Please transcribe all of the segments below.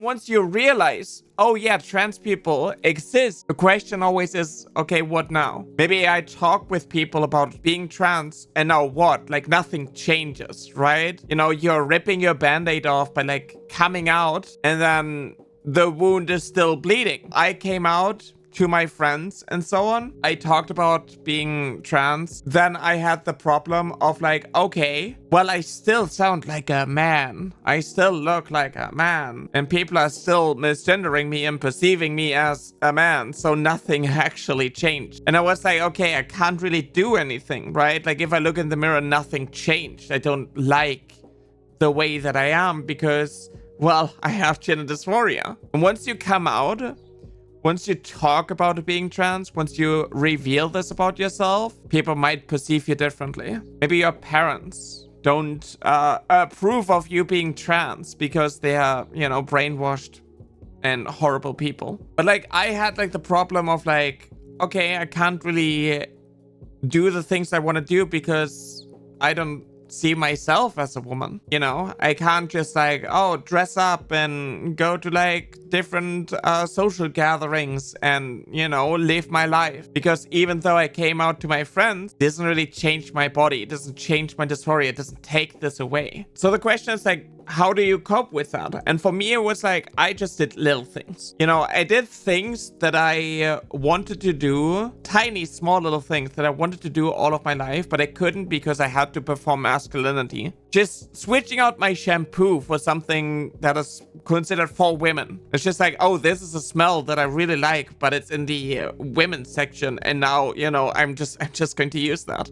once you realize, oh yeah, trans people exist, the question always is, okay, what now? Maybe I talk with people about being trans and now what? Like nothing changes, right? You know, you're ripping your band-aid off by like coming out and then the wound is still bleeding. I came out to my friends and so on. I talked about being trans. Then I had the problem of like, okay, well, I still sound like a man. I still look like a man. And people are still misgendering me and perceiving me as a man. So nothing actually changed. And I was like, okay, I can't really do anything, right? Like if I look in the mirror, nothing changed. I don't like the way that I am because, well, I have gender dysphoria. And once you come out, once you talk about being trans, once you reveal this about yourself, people might perceive you differently. Maybe your parents don't approve of you being trans because they are, you know, brainwashed and horrible people. But like, I had like the problem of like, okay, I can't really do the things I want to do because I don't see myself as a woman, you know? I can't just like, oh, dress up and go to like different social gatherings and, you know, live my life. Because even though I came out to my friends, it doesn't really change my body. It doesn't change my dysphoria. It doesn't take this away. So the question is like, how do you cope with that? And for me, it was like, I just did little things. You know, I did things that I wanted to do, tiny, small little things that I wanted to do all of my life, but I couldn't because I had to perform masculinity. Just switching out my shampoo for something that is considered for women. It's just like, oh, this is a smell that I really like, but it's in the women's section. And now, you know, I'm just going to use that.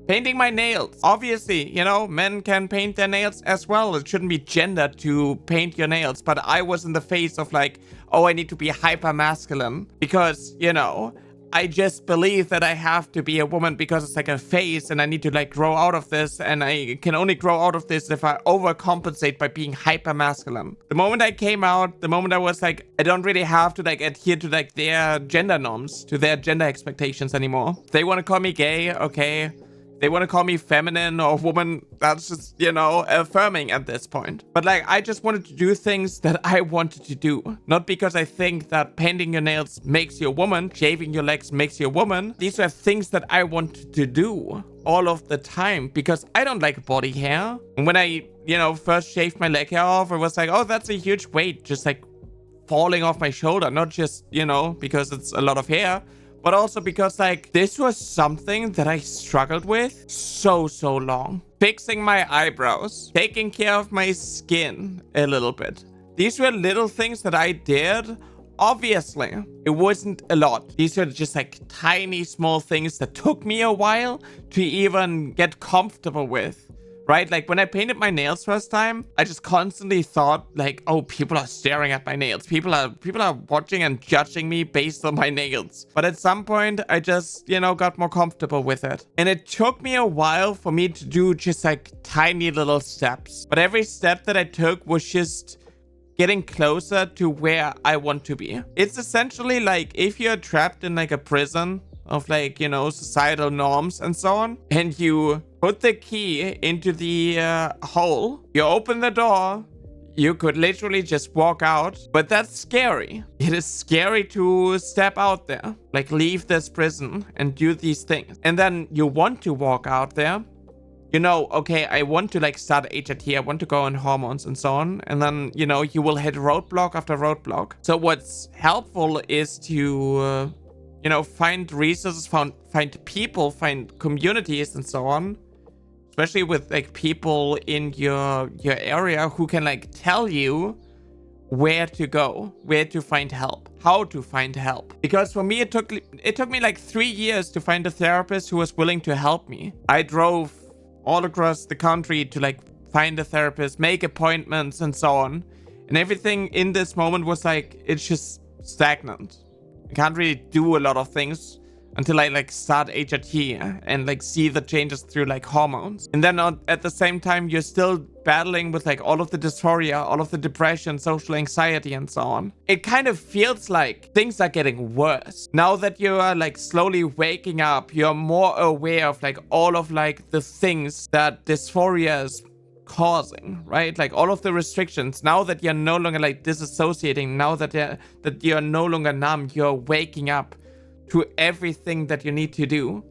Painting my nails. Obviously, you know, men can paint their nails as well. It shouldn't be gendered to paint your nails. But I was in the phase of like, oh, I need to be hyper masculine because, you know, I just believe that I have to be a woman because it's like a phase and I need to like grow out of this. And I can only grow out of this if I overcompensate by being hyper masculine. The moment I came out, the moment I was like, I don't really have to like adhere to like their gender norms, to their gender expectations anymore. They want to call me gay, okay. They want to call me feminine or woman. That's just, you know, affirming at this point. But like, I just wanted to do things that I wanted to do. Not because I think that painting your nails makes you a woman, shaving your legs makes you a woman. These are things that I wanted to do all of the time because I don't like body hair. And when I, you know, first shaved my leg hair off, I was like, oh, that's a huge weight just like falling off my shoulder. Not just, you know, because it's a lot of hair, but also because like this was something that I struggled with so long. Fixing my eyebrows, taking care of my skin a little bit. These were little things that I did. Obviously, it wasn't a lot. These were just like tiny small things that took me a while to even get comfortable with. Right? Like when I painted my nails first time, I just constantly thought like, oh, people are staring at my nails. People are watching and judging me based on my nails. But at some point, I just, you know, got more comfortable with it. And it took me a while for me to do just like tiny little steps. But every step that I took was just getting closer to where I want to be. It's essentially like if you're trapped in like a prison of like, you know, societal norms and so on, and you put the key into the hole, you open the door, you could literally just walk out, but that's scary. It is scary to step out there, like leave this prison and do these things. And then you want to walk out there, you know, okay, I want to like start HRT, I want to go on hormones and so on. And then, you know, you will hit roadblock after roadblock. So what's helpful is to, you know, find resources, find people, find communities and so on. Especially with like people in your area who can like tell you where to go, where to find help, how to find help. Because for me, it took me like 3 years to find a therapist who was willing to help me. I drove all across the country to like find a therapist, make appointments and so on. And everything in this moment was like, it's just stagnant. I can't really do a lot of things until I like start HRT and like see the changes through like hormones. And then at the same time, you're still battling with like all of the dysphoria, all of the depression, social anxiety and so on. It kind of feels like things are getting worse. Now that you are like slowly waking up, you're more aware of like all of like the things that dysphoria is causing, right? Like all of the restrictions, now that you're no longer like disassociating, now that you're no longer numb, you're waking up to everything that you need to do.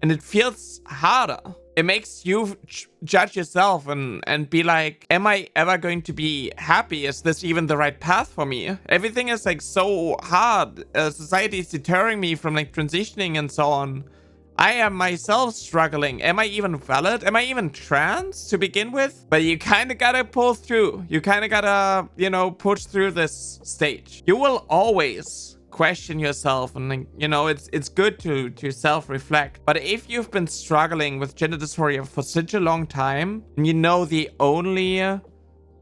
And it feels harder. It makes you judge yourself and be like, am I ever going to be happy? Is this even the right path for me? Everything is like so hard. Society is deterring me from like transitioning and so on. I am myself struggling. Am I even valid? Am I even trans to begin with? But you kind of gotta pull through. You kind of gotta, you know, push through this stage. You will always question yourself, and you know, it's good to self-reflect. But if you've been struggling with gender dysphoria for such a long time, and you know the only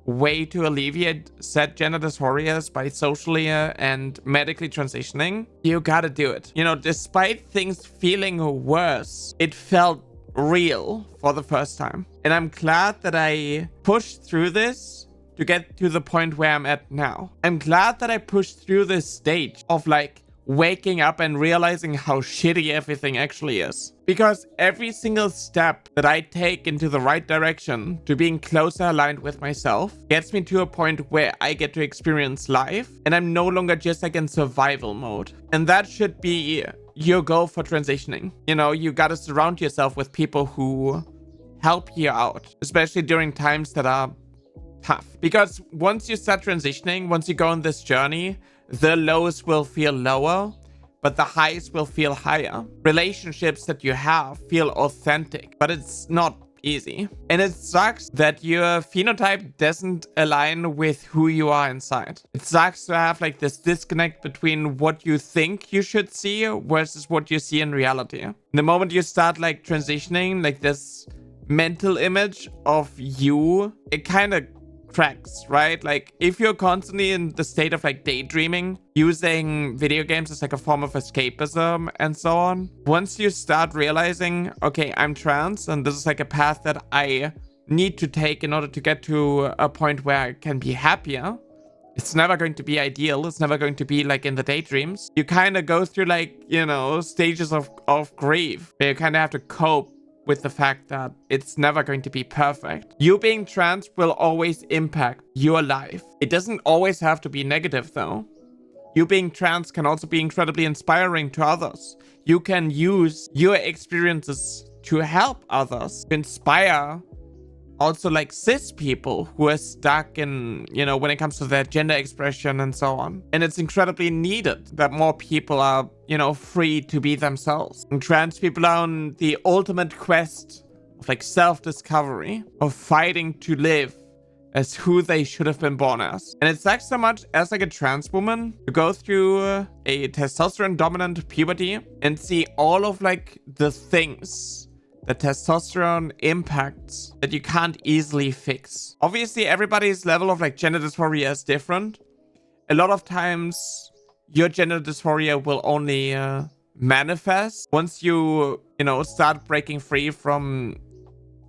way to alleviate said gender dysphoria is by socially and medically transitioning, you gotta do it. You know, despite things feeling worse, it felt real for the first time. And I'm glad that I pushed through this to get to the point where I'm at now. I'm glad that I pushed through this stage of like waking up and realizing how shitty everything actually is. Because every single step that I take into the right direction to being closer aligned with myself gets me to a point where I get to experience life and I'm no longer just like in survival mode. And that should be your goal for transitioning. You know, you gotta surround yourself with people who help you out, especially during times that are tough. Because once you start transitioning, once you go on this journey, the lows will feel lower, but the highs will feel higher. Relationships that you have feel authentic, but it's not easy. And it sucks that your phenotype doesn't align with who you are inside. It sucks to have like this disconnect between what you think you should see versus what you see in reality. The moment you start like transitioning, like this mental image of you, it kind of cracks, right? Like if you're constantly in the state of like daydreaming, using video games as like a form of escapism and so on, once you start realizing, okay, I'm trans and this is like a path that I need to take in order to get to a point where I can be happier, it's never going to be ideal. It's never going to be like in the daydreams. You kind of go through like, you know, stages of grief where you kind of have to cope with the fact that it's never going to be perfect. You being trans will always impact your life. It doesn't always have to be negative though. You being trans can also be incredibly inspiring to others. You can use your experiences to help others, to inspire also like cis people who are stuck in, you know, when it comes to their gender expression and so on. And it's incredibly needed that more people are, you know, free to be themselves. And trans people are on the ultimate quest of like self-discovery, of fighting to live as who they should have been born as. And it sucks so much as like a trans woman to go through a testosterone dominant puberty and see all of like the things that testosterone impacts that you can't easily fix. Obviously, everybody's level of like gender dysphoria is different. A lot of times, your gender dysphoria will only manifest once you know, start breaking free from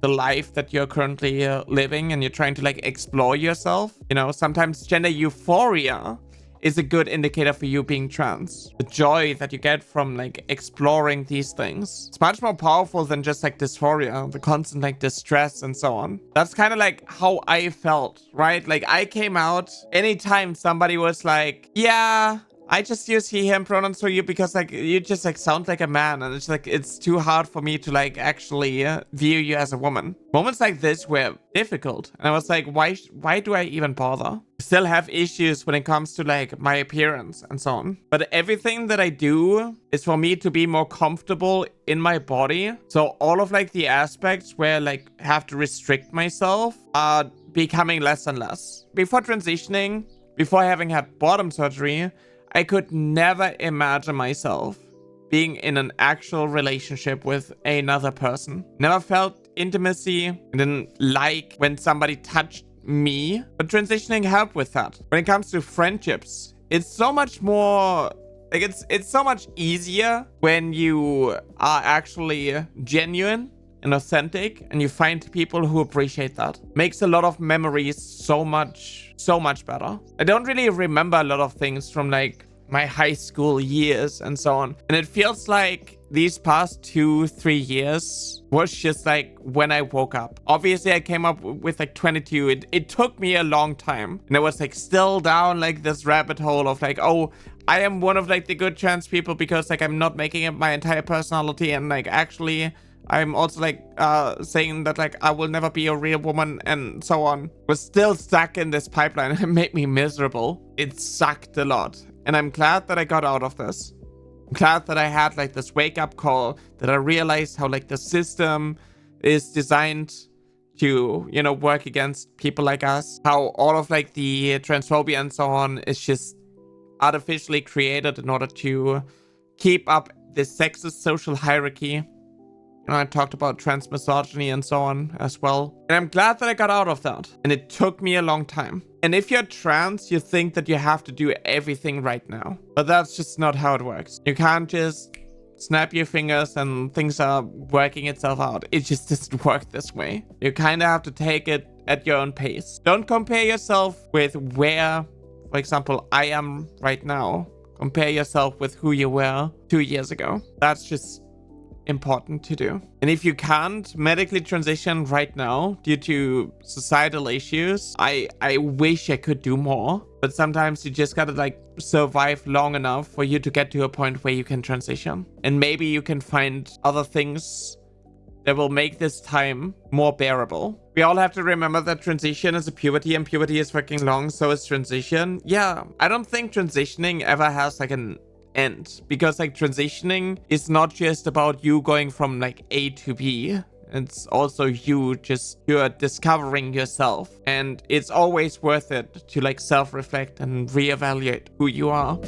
the life that you're currently living and you're trying to like explore yourself. You know, sometimes gender euphoria is a good indicator for you being trans. The joy that you get from like exploring these things, it's much more powerful than just like dysphoria, the constant like distress and so on. That's kind of like how I felt, right? Like I came out anytime somebody was like, yeah, I just use he, him pronouns for you because like you just like sound like a man, and it's like it's too hard for me to like actually view you as a woman. Moments like this were difficult, and I was like, why do I even bother? Still have issues when it comes to like my appearance and so on. But everything that I do is for me to be more comfortable in my body. So all of like the aspects where like have to restrict myself are becoming less and less. Before transitioning, before having had bottom surgery, I could never imagine myself being in an actual relationship with another person. Never felt intimacy. Didn't like when somebody touched me. But transitioning helped with that. When it comes to friendships, it's so much more like it's so much easier when you are actually genuine and authentic and you find people who appreciate that. Makes a lot of memories so much better. I don't really remember a lot of things from like my high school years and so on. And it feels like these past 2-3 years was just like when I woke up. Obviously, I came up with like 22. It took me a long time. And I was like still down like this rabbit hole of like, oh, I am one of like the good trans people because like I'm not making it my entire personality. And like actually, I'm also like saying that like I will never be a real woman and so on. Was still stuck in this pipeline. It made me miserable. It sucked a lot. And I'm glad that I got out of this. I'm glad that I had like this wake up call, that I realized how like the system is designed to, you know, work against people like us. How all of like the transphobia and so on is just artificially created in order to keep up this sexist social hierarchy. You know, I talked about trans misogyny and so on as well. And I'm glad that I got out of that. And it took me a long time. And if you're trans, you think that you have to do everything right now. But that's just not how it works. You can't just snap your fingers and things are working itself out. It just doesn't work this way. You kind of have to take it at your own pace. Don't compare yourself with where, for example, I am right now. Compare yourself with who you were 2 years ago. That's just important to do. And if you can't medically transition right now due to societal issues, I wish I could do more. But sometimes you just gotta like survive long enough for you to get to a point where you can transition. And maybe you can find other things that will make this time more bearable. We all have to remember that transition is a puberty and puberty is fucking long, so is transition. Yeah, I don't think transitioning ever has like an end, because like transitioning is not just about you going from like A to B. It's also you're discovering yourself, and it's always worth it to like self-reflect and reevaluate who you are.